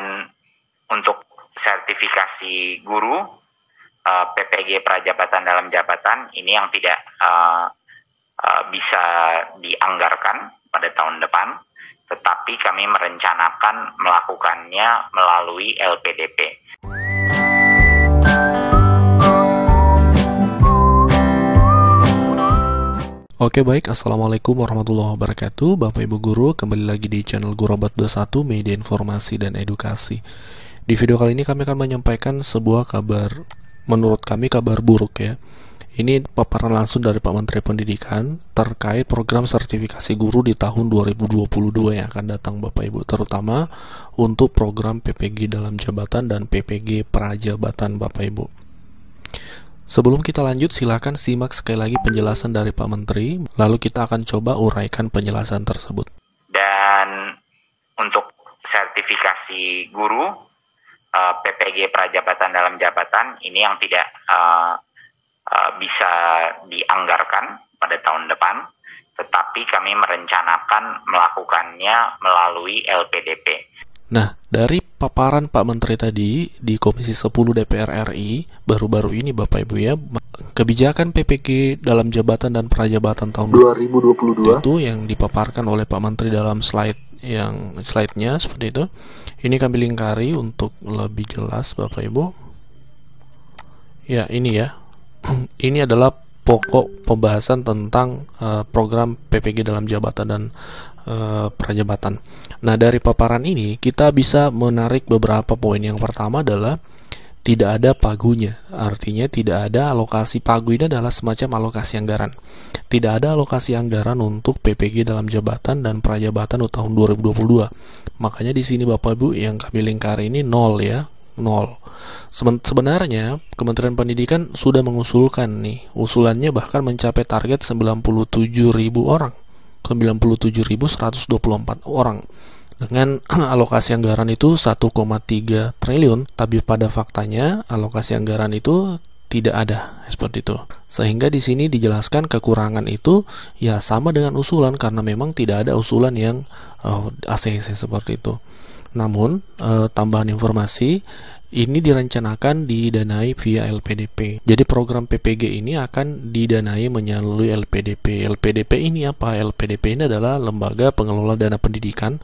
Dan untuk sertifikasi guru PPG Prajabatan dalam Jabatan ini yang tidak bisa dianggarkan pada tahun depan, tetapi kami merencanakan melakukannya melalui LPDP. Oke baik, Assalamualaikum warahmatullahi wabarakatuh. Bapak Ibu Guru, kembali lagi di channel Gurobat 21 Media Informasi dan Edukasi. Di video kali ini kami akan menyampaikan sebuah kabar, menurut kami kabar buruk ya. Ini paparan langsung dari Pak Menteri Pendidikan terkait program sertifikasi guru di tahun 2022 yang akan datang Bapak Ibu, terutama untuk program PPG dalam jabatan dan PPG prajabatan Bapak Ibu. Sebelum kita lanjut, silakan simak sekali lagi penjelasan dari Pak Menteri, lalu kita akan coba uraikan penjelasan tersebut. Dan untuk sertifikasi guru PPG Prajabatan dalam Jabatan ini yang tidak bisa dianggarkan pada tahun depan, tetapi kami merencanakan melakukannya melalui LPDP. Nah, dari paparan Pak Menteri tadi di Komisi 10 DPR RI baru-baru ini Bapak Ibu ya, kebijakan PPG dalam jabatan dan prajabatan tahun 2022 itu yang dipaparkan oleh Pak Menteri dalam slide-nya seperti itu. Ini kami lingkari untuk lebih jelas Bapak Ibu. Ya, ini ya. Ini adalah pokok pembahasan tentang program PPG dalam jabatan dan prajabatan. Nah, dari paparan ini kita bisa menarik beberapa poin. Yang pertama adalah tidak ada pagunya, artinya tidak ada alokasi. Pagu ini adalah semacam alokasi anggaran. Tidak ada alokasi anggaran untuk PPG dalam jabatan dan prajabatan untuk tahun 2022. Makanya di sini Bapak Ibu yang kami lingkari ini nol ya, nol. Sebenarnya Kementerian Pendidikan sudah mengusulkan nih, usulannya bahkan mencapai target 97.000 orang. 97.124 orang dengan alokasi anggaran itu 1,3 triliun, tapi pada faktanya alokasi anggaran itu tidak ada seperti itu. Sehingga di sini dijelaskan kekurangan itu ya sama dengan usulan, karena memang tidak ada usulan yang ACC seperti itu. Namun tambahan informasi, ini direncanakan didanai via LPDP. Jadi program PPG ini akan didanai melalui LPDP. LPDP ini apa? LPDP ini adalah Lembaga Pengelola Dana Pendidikan,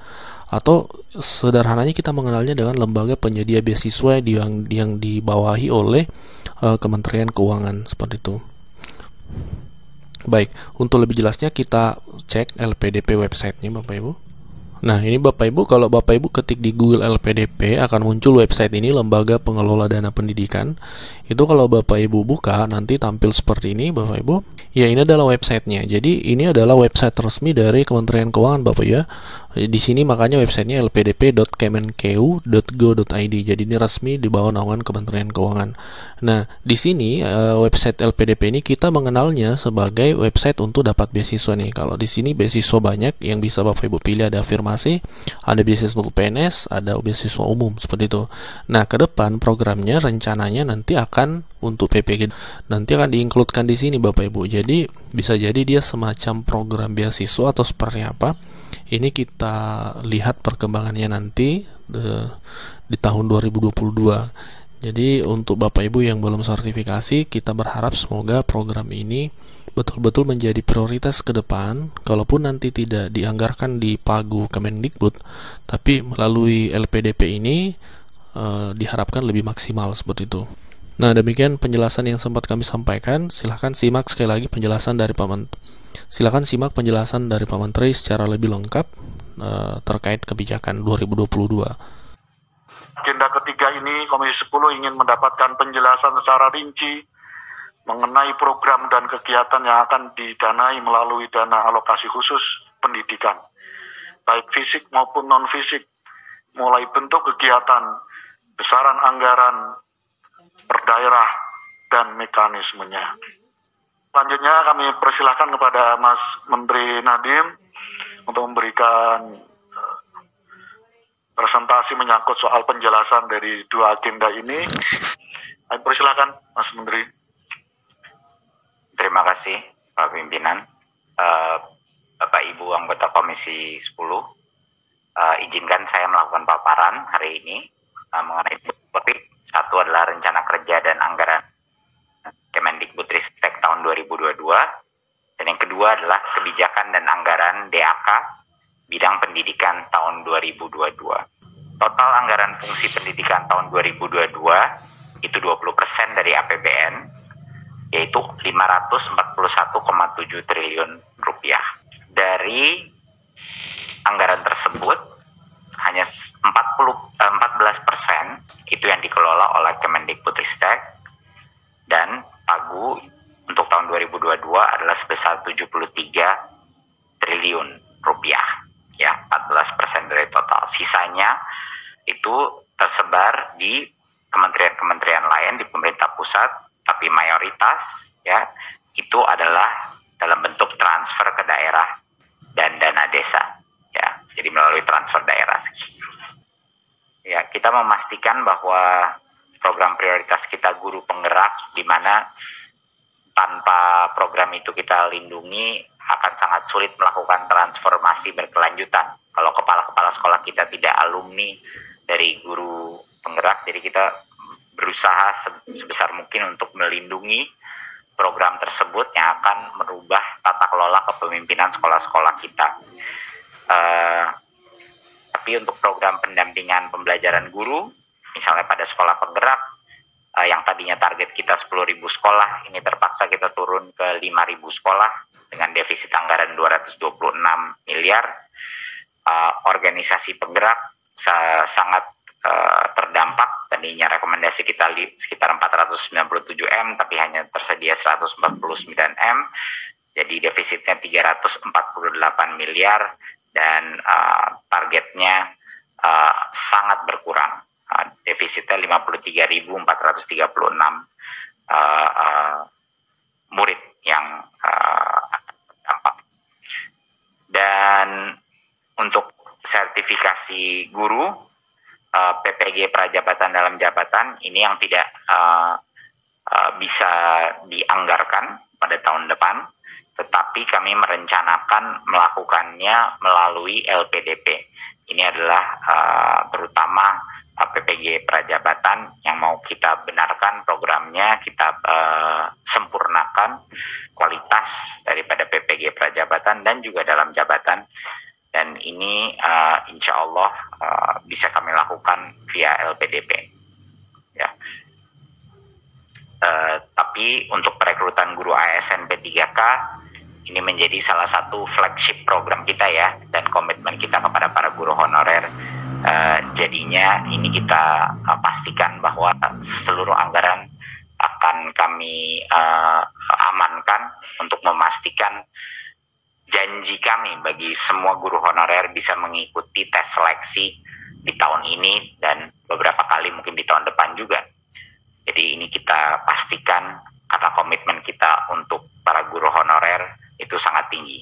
atau sederhananya kita mengenalnya dengan Lembaga Penyedia Beasiswa yang dibawahi oleh Kementerian Keuangan seperti itu. Baik, untuk lebih jelasnya kita cek LPDP website-nya Bapak Ibu. Nah, ini Bapak Ibu, kalau Bapak Ibu ketik di Google LPDP akan muncul website ini, Lembaga Pengelola Dana Pendidikan. Itu kalau Bapak Ibu buka nanti tampil seperti ini Bapak Ibu. Ya, ini adalah websitenya. Jadi ini adalah website resmi dari Kementerian Keuangan Bapak ya. Di sini makanya websitenya lpdp.kemenkeu.go.id. Jadi ini resmi di bawah naungan Kementerian Keuangan. Nah, di sini website LPDP ini kita mengenalnya sebagai website untuk dapat beasiswa nih. Kalau di sini beasiswa banyak yang bisa Bapak Ibu pilih, ada afirmasi, ada beasiswa untuk PNS, ada beasiswa umum seperti itu. Nah, ke depan programnya rencananya nanti akan untuk PPG nanti akan diinkludkan di sini Bapak Ibu. Jadi bisa jadi dia semacam program beasiswa atau seperti apa. Ini kita lihat perkembangannya nanti di tahun 2022. Jadi untuk Bapak Ibu yang belum sertifikasi, kita berharap semoga program ini betul-betul menjadi prioritas ke depan. Kalaupun nanti tidak dianggarkan di Pagu Kemendikbud, tapi melalui LPDP ini diharapkan lebih maksimal seperti itu. Nah, demikian penjelasan yang sempat kami sampaikan. Silahkan simak sekali lagi penjelasan dari Pak Menteri. Silakan simak penjelasan dari Pak Menteri secara lebih lengkap terkait kebijakan 2022. Agenda ketiga ini Komisi 10 ingin mendapatkan penjelasan secara rinci mengenai program dan kegiatan yang akan didanai melalui dana alokasi khusus pendidikan, baik fisik maupun non-fisik, mulai bentuk kegiatan, besaran anggaran per daerah, dan mekanismenya. Selanjutnya kami persilahkan kepada Mas Menteri Nadiem untuk memberikan presentasi menyangkut soal penjelasan dari dua agenda ini. Kami persilahkan Mas Menteri. Terima kasih Pak Pimpinan, Bapak Ibu anggota Komisi 10. izinkan saya melakukan paparan hari ini mengenai topik. Satu adalah rencana kerja dan anggaran Kemendikbudristek tahun 2022, dan yang kedua adalah kebijakan dan anggaran DAK bidang pendidikan tahun 2022. Total anggaran fungsi pendidikan tahun 2022 itu 20% dari APBN, yaitu 541,7 triliun rupiah. Dari anggaran tersebut hanya 14% itu yang dikelola oleh Kemendikbudristek, dan pagu untuk tahun 2022 adalah sebesar 73 triliun rupiah, ya, 14% dari total. Sisanya itu tersebar di kementerian-kementerian lain di pemerintah pusat, tapi mayoritas ya itu adalah dalam bentuk transfer ke daerah dan dana desa. Ya, jadi melalui transfer daerah. Ya, kita memastikan bahwa program prioritas kita guru penggerak, di mana tanpa program itu kita lindungi akan sangat sulit melakukan transformasi berkelanjutan. Kalau kepala-kepala sekolah kita tidak alumni dari guru penggerak, jadi kita berusaha sebesar mungkin untuk melindungi program tersebut yang akan merubah tata kelola kepemimpinan sekolah-sekolah kita. Tapi untuk program pendampingan pembelajaran guru, misalnya pada sekolah penggerak, yang tadinya target kita 10.000 sekolah, ini terpaksa kita turun ke 5.000 sekolah dengan defisit anggaran 226 miliar. Organisasi penggerak sangat terdampak. Tadinya rekomendasi kita sekitar 497 M, tapi hanya tersedia 149 M. Jadi defisitnya 348 miliar. Dan targetnya sangat berkurang. Defisitnya 53.436 murid yang terdampak. Dan untuk sertifikasi guru, PPG Prajabatan dalam Jabatan ini yang tidak bisa dianggarkan pada tahun depan, tetapi kami merencanakan melakukannya melalui LPDP. Ini adalah terutama PPG Prajabatan yang mau kita benarkan programnya, kita sempurnakan kualitas daripada PPG Prajabatan dan juga dalam jabatan. Dan ini insya Allah bisa kami lakukan via LPDP. Ya. Tapi untuk perekrutan guru ASN P3K, ini menjadi salah satu flagship program kita ya, dan komitmen kita kepada para guru honorer. Jadinya ini kita pastikan bahwa seluruh anggaran akan kami amankan untuk memastikan janji kami bagi semua guru honorer bisa mengikuti tes seleksi di tahun ini dan beberapa kali mungkin di tahun depan juga. Jadi ini kita pastikan karena komitmen kita untuk para guru honorer itu sangat tinggi.